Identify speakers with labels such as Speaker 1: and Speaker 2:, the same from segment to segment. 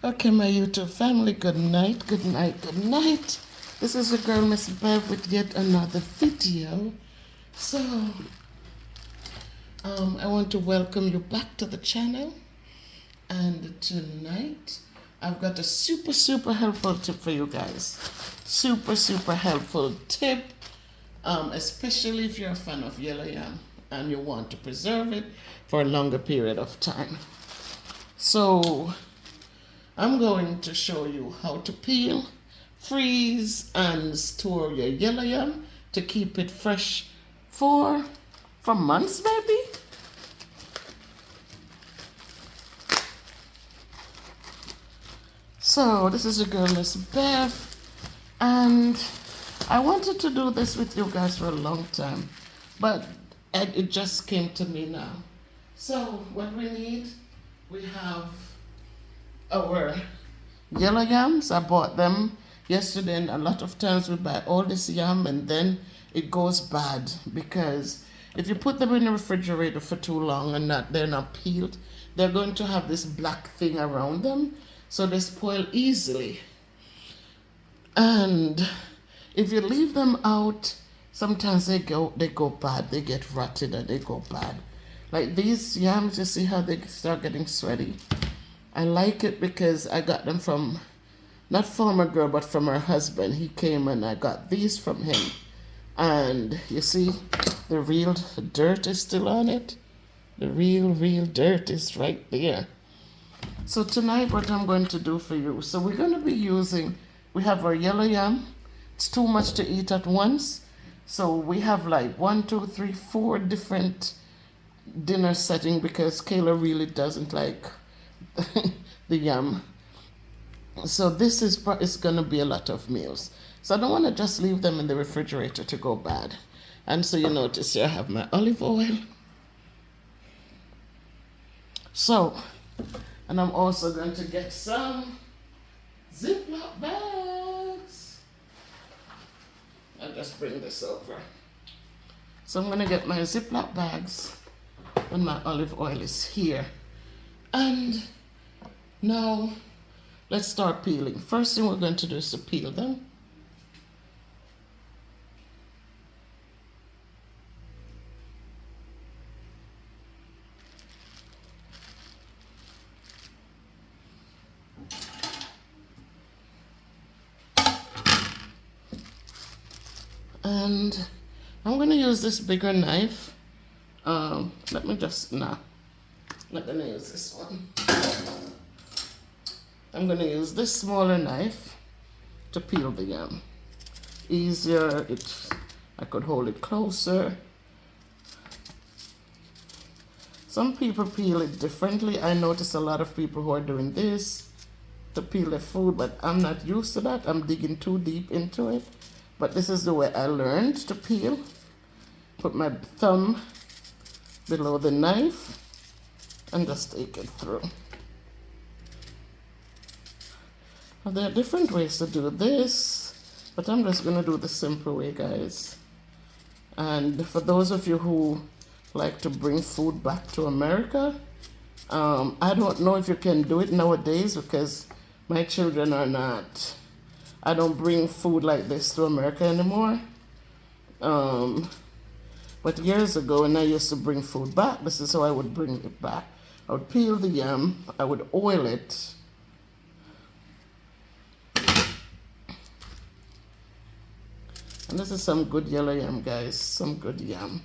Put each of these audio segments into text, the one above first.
Speaker 1: Okay, my YouTube family, good night, good night, good night. This is your girl, Miss Bev, with yet another video. So, I want to welcome you back to the channel. And tonight, I've got a super helpful tip for you guys. Super helpful tip, especially if you're a fan of yellow yam and you want to preserve it for a longer period of time. So, I'm going to show you how to peel, freeze, and store your yellow yam to keep it fresh for months maybe. So this is your girl Miss Bev, and I wanted to do this with you guys for a long time, but it just came to me now. So what we have our yellow yams. I bought them yesterday, and a lot of times we buy all this yam and then it goes bad because if you put them in the refrigerator for too long and they're not peeled, they're going to have this black thing around them, so they spoil easily. And if you leave them out, sometimes they go bad, they get rotted and they go bad. Like these yams, you see how they start getting sweaty? I like it because I got them from, not from a girl, but from her husband. He came and I got these from him. And you see, the real dirt is still on it. The real dirt is right there. So tonight what I'm going to do for you, so we're going to be we have our yellow yam. It's too much to eat at once. So we have like 1, 2, 3, 4 different dinner setting because Kayla really doesn't like the yam. So this is going to be a lot of meals. So I don't want to just leave them in the refrigerator to go bad. And so you notice here I have my olive oil. So, and I'm also going to get some Ziploc bags. I'll just bring this over. So I'm going to get my Ziploc bags and my olive oil is here. And now, let's start peeling. First thing we're going to do is to peel them. And I'm going to use this bigger knife. I'm not going to use this one. I'm going to use this smaller knife to peel the yam. Easier, I could hold it closer. Some people peel it differently. I notice a lot of people who are doing this to peel their food, but I'm not used to that. I'm digging too deep into it. But this is the way I learned to peel. Put my thumb below the knife and just take it through. Now, there are different ways to do this, but I'm just going to do the simple way, guys. And for those of you who like to bring food back to America, I don't know if you can do it nowadays because my children are not. I don't bring food like this to America anymore. But years ago, when I used to bring food back, this is how I would bring it back. I would peel the yam, I would oil it. And this is some good yellow yam, guys, some good yam.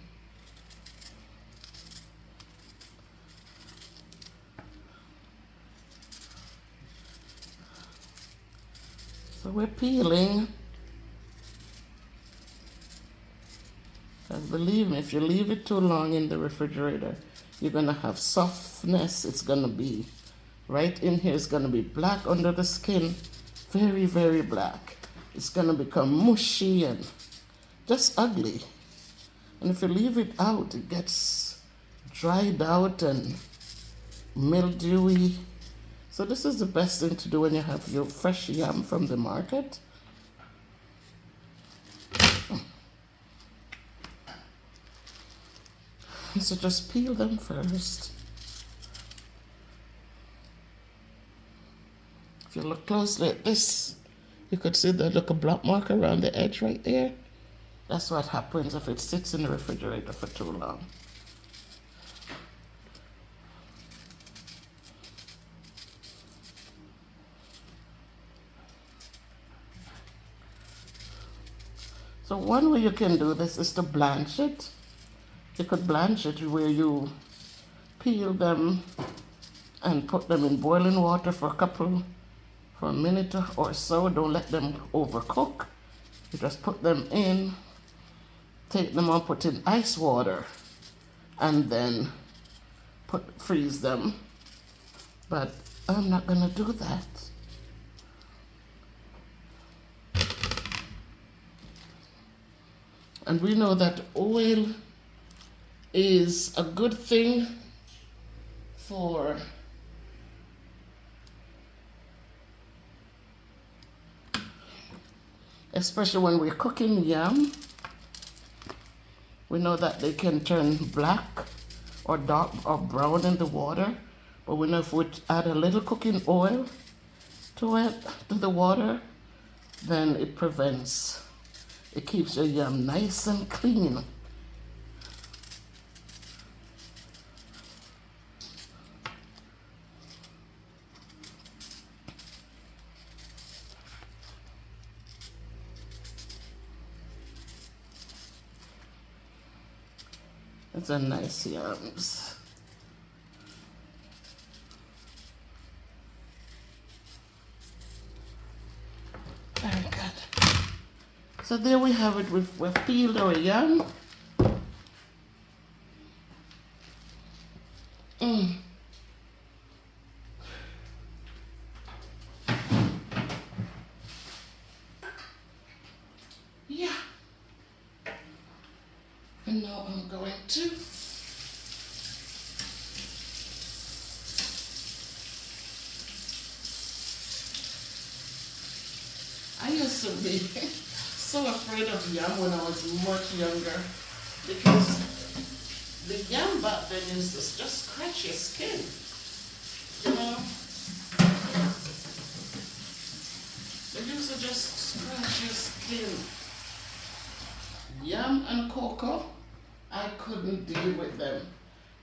Speaker 1: So we're peeling. And believe me, if you leave it too long in the refrigerator, you're going to have softness. It's going to be right in here. It's going to be black under the skin. Very black. It's going to become mushy and just ugly. And if you leave it out, it gets dried out and mildewy. So this is the best thing to do when you have your fresh yam from the market. So just peel them first. If you look closely at this, you could see the little black mark around the edge right there. That's what happens if it sits in the refrigerator for too long. So one way you can do this is to blanch it. You could blanch it where you peel them and put them in boiling water for a minute or so. Don't let them overcook. You just put them in, take them and put in ice water, and then freeze them. But I'm not gonna do that. And we know that oil is a good thing for especially when we're cooking yam. We know that they can turn black or dark or brown in the water, but we know if we add a little cooking oil to the water, then it keeps your yam nice and clean. It's a nice yams. Very good. So there we have it. We've peeled our yam. Yeah. And now I'm going to I used to be so afraid of yam when I was much younger, because the yam back then used to just scratch your skin, you know. They used to just scratch your skin. Yam and cocoa, I couldn't deal with them.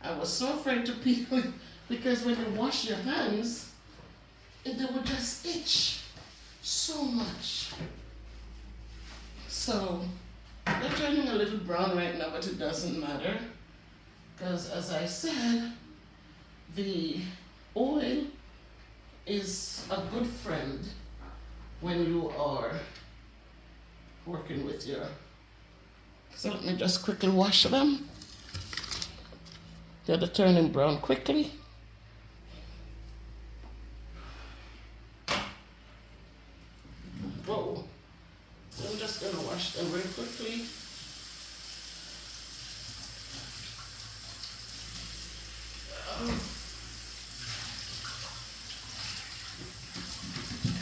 Speaker 1: I was so afraid to peel it because when you wash your hands, they would just itch so much. So they're turning a little brown right now, but it doesn't matter, because as I said, the oil is a good friend when you are working with your. So let me just quickly wash them. They're turning brown quickly. Whoa. So I'm just going to wash them very quickly.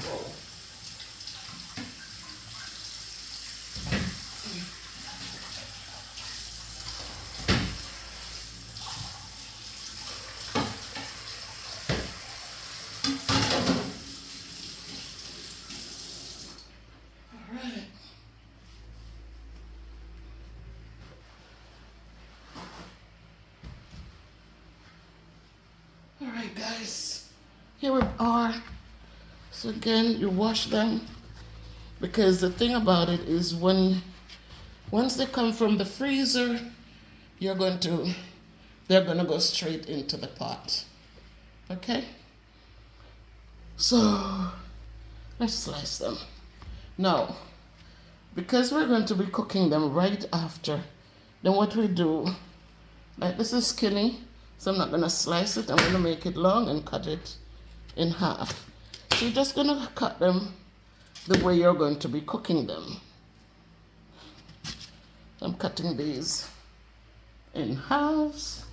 Speaker 1: Whoa. Alright guys, here we are. So again, you wash them, because the thing about it is once they come from the freezer, they're going to go straight into the pot. Okay? So let's slice them. Now, because we're going to be cooking them right after, then what we do, like this is skinny, so I'm not going to slice it. I'm going to make it long and cut it in half. So you're just going to cut them the way you're going to be cooking them. I'm cutting these in halves.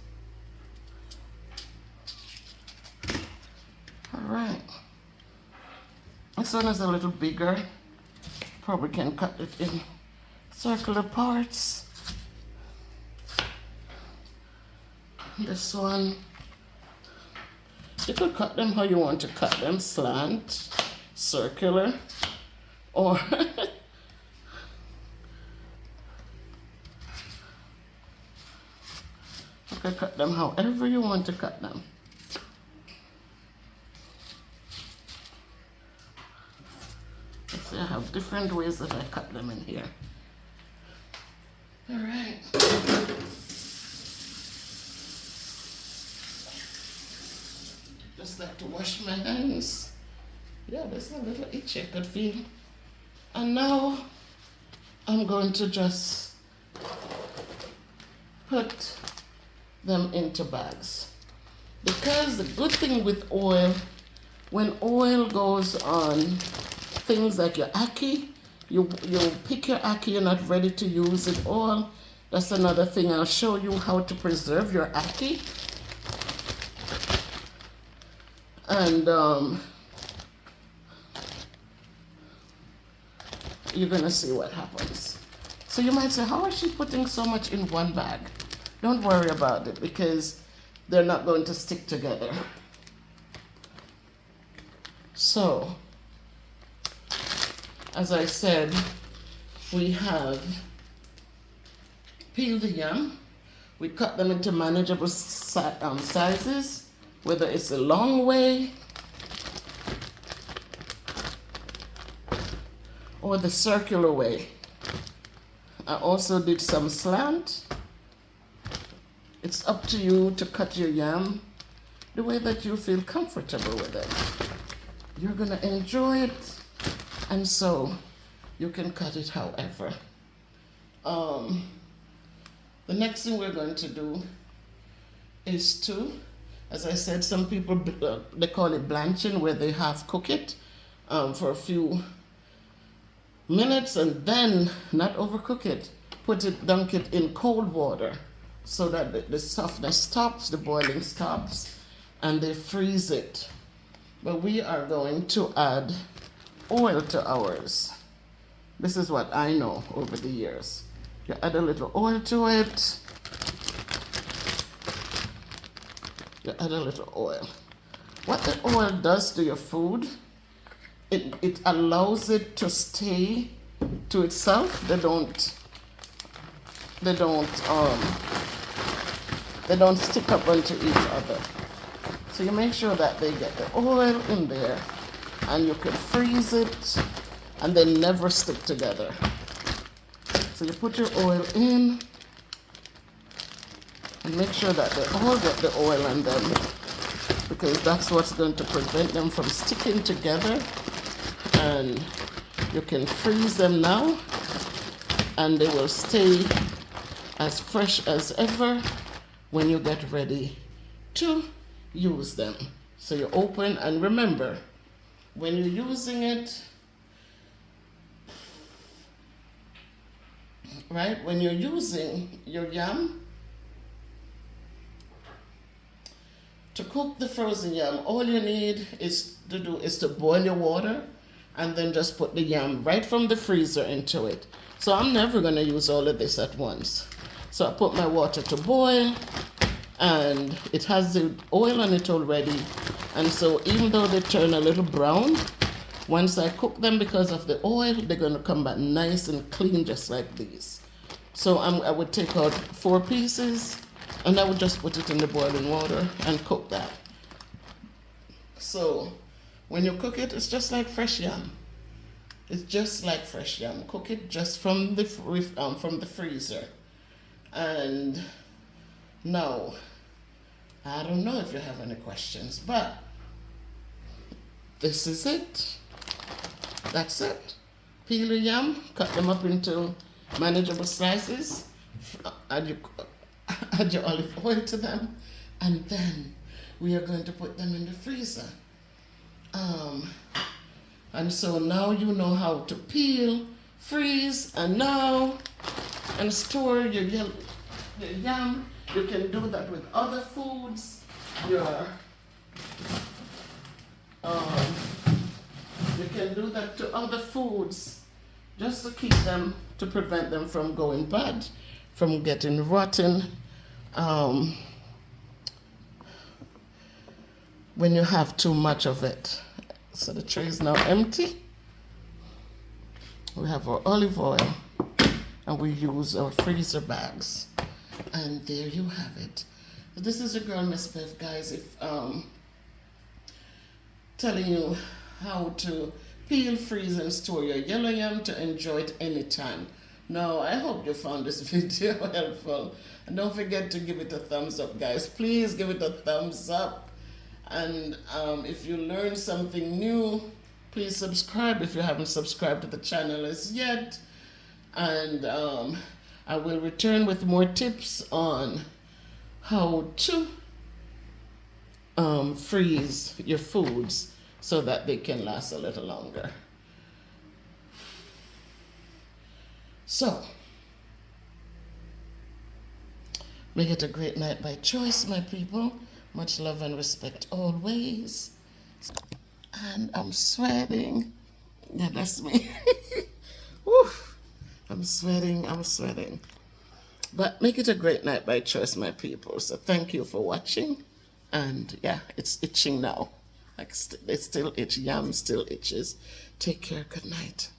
Speaker 1: All right. This one is a little bigger. Probably can cut it in circular parts. This one, you could cut them how you want to cut them, slant. circular, or you can cut them however you want to cut them. See, I have different ways that I cut them in here. All right. Just like to wash my hands. Yeah, there's a little itch I could feel. And now I'm going to just put them into bags. Because the good thing with oil, when oil goes on things like your ackee, you pick your ackee, you're not ready to use it all. That's another thing. I'll show you how to preserve your ackee. And you're gonna see what happens. So you might say, how is she putting so much in one bag? Don't worry about it, because they're not going to stick together. So, as I said, we have peeled the yam. We cut them into manageable sizes, whether it's a long way or the circular way. I also did some slant. It's up to you to cut your yam the way that you feel comfortable with it. You're gonna enjoy it, and so you can cut it however. The next thing we're going to do is to, as I said, some people, they call it blanching, where they half cook it for a few minutes and then not overcook it. Dunk it in cold water so that the softness stops, the boiling stops, and they freeze it. But we are going to add oil to ours. This is what I know over the years. You add a little oil to it. You add a little oil. What the oil does to your food, it allows it to stay to itself. They don't stick up onto each other. So you make sure that they get the oil in there, and you can freeze it, and they never stick together. So you put your oil in, and make sure that they all get the oil in them, because that's what's going to prevent them from sticking together. And you can freeze them now, and they will stay as fresh as ever when you get ready to use them. So you open, and remember, when you're using it, right, when you're using your yam, to cook the frozen yam, all you need is to boil your water, and then just put the yam right from the freezer into it. So I'm never gonna use all of this at once. So I put my water to boil, and it has the oil on it already. And so even though they turn a little brown, once I cook them, because of the oil, they're gonna come back nice and clean, just like these. So I would take out 4 pieces, and I would just put it in the boiling water and cook that. So when you cook it, it's just like fresh yam. It's just like fresh yam. Cook it just from the freezer. And now, I don't know if you have any questions, but this is it. That's it. Peel your yam, cut them up into manageable slices, add your olive oil to them, and then we are going to put them in the freezer. And so now you know how to peel, freeze, and store your yam. You can do that with other foods. You can do that to other foods, just to keep them, to prevent them from going bad, from getting rotten. When you have too much of it. So the tray is now empty. We have our olive oil, and we use our freezer bags. And there you have it. So this is your girl, Miss Bev, guys. If telling you how to peel, freeze, and store your yellow yam to enjoy it anytime. Now, I hope you found this video helpful. And don't forget to give it a thumbs up, guys. Please give it a thumbs up. And if you learned something new, please subscribe if you haven't subscribed to the channel as yet. And I will return with more tips on how to freeze your foods so that they can last a little longer. So, make it a great night by choice, my people. Much love and respect always. And I'm sweating. Yeah, that's me. Woo. I'm sweating. But make it a great night by choice, my people. So thank you for watching. And yeah, it's itching now. Like it's still itchy. Yam still itches. Take care. Good night.